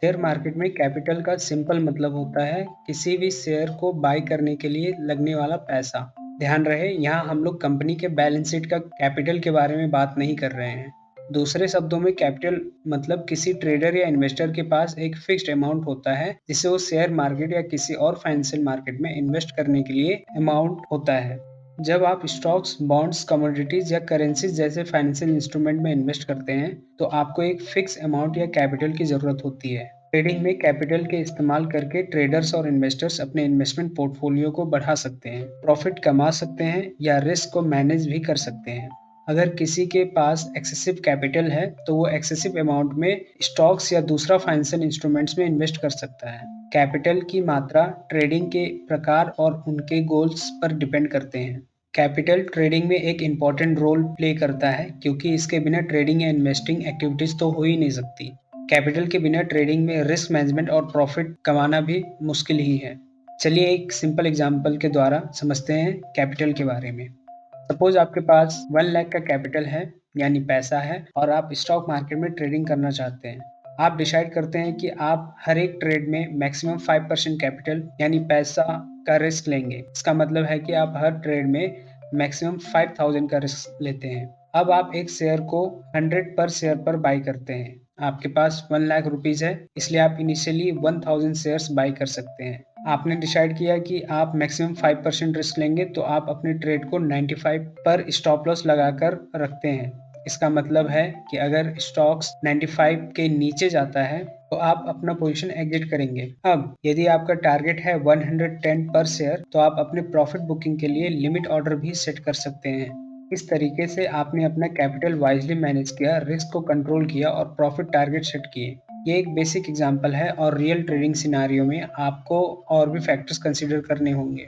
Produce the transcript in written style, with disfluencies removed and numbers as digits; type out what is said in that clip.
Share market में capital का simple मतलब होता है किसी भी शेयर को बाय करने के लिए लगने वाला पैसा। ध्यान रहे, यहाँ हम लोग कंपनी के बैलेंस शीट का कैपिटल के बारे में बात नहीं कर रहे हैं। दूसरे शब्दों में कैपिटल मतलब किसी ट्रेडर या इन्वेस्टर के पास एक फिक्स्ड अमाउंट होता है जिसे वो शेयर मार्केट या किसी और फाइनेंशियल मार्केट में इन्वेस्ट करने के लिए अमाउंट होता है। जब आप स्टॉक्स, बॉन्ड्स, कमोडिटीज या करेंसीज जैसे फाइनेंशियल इंस्ट्रूमेंट में इन्वेस्ट करते हैं तो आपको एक फिक्स अमाउंट या कैपिटल की जरूरत होती है। ट्रेडिंग में कैपिटल के इस्तेमाल करके ट्रेडर्स और इन्वेस्टर्स अपने इन्वेस्टमेंट पोर्टफोलियो को बढ़ा सकते हैं, प्रॉफिट कमा सकते हैं या रिस्क को मैनेज भी कर सकते हैं। अगर किसी के पास एक्सेसिव कैपिटल है तो वो एक्सेसिव अमाउंट में स्टॉक्स या दूसरा फाइनेंशियल इंस्ट्रूमेंट्स में इन्वेस्ट कर सकता है। कैपिटल की मात्रा ट्रेडिंग के प्रकार और उनके गोल्स पर डिपेंड करते हैं। कैपिटल ट्रेडिंग में एक इम्पॉर्टेंट रोल प्ले करता है क्योंकि इसके बिना ट्रेडिंग या इन्वेस्टिंग एक्टिविटीज तो हो ही नहीं सकती। कैपिटल के बिना ट्रेडिंग में रिस्क मैनेजमेंट और प्रॉफिट कमाना भी मुश्किल ही है। चलिए एक सिंपल एग्जांपल के द्वारा समझते हैं कैपिटल के बारे में। सपोज आपके पास 1 लाख का कैपिटल है यानी पैसा है और आप स्टॉक मार्केट में ट्रेडिंग करना चाहते हैं। आप डिसाइड करते हैं कि आप हर एक ट्रेड में मैक्सिमम 5% कैपिटल यानी पैसा का रिस्क लेंगे। इसका मतलब है कि आप हर ट्रेड में मैक्सिमम 5000 का रिस्क लेते हैं। अब आप एक शेयर को 100 पर शेयर पर बाई करते हैं। आपके पास 1 लाख रुपीज है, इसलिए आप इनिशियली 1000 शेयर्स बाई कर सकते हैं। आपने डिसाइड किया कि आप मैक्सिमम 5% रिस्क लेंगे तो आप अपने ट्रेड को 95 पर स्टॉप लॉस लगाकर रखते हैं। इसका मतलब है कि अगर स्टॉक्स 95 के नीचे जाता है तो आप अपना पोजीशन एग्जिट करेंगे। अब यदि आपका टारगेट है 110 पर शेयर तो आप अपने प्रॉफिट बुकिंग के लिए लिमिट ऑर्डर भी सेट कर सकते हैं। इस तरीके से आपने अपना कैपिटल वाइजली मैनेज किया, रिस्क को कंट्रोल किया और प्रॉफिट टारगेट सेट किए। ये एक बेसिक एग्जांपल है और रियल ट्रेडिंग सिनारियो में आपको और भी फैक्टर्स कंसीडर करने होंगे।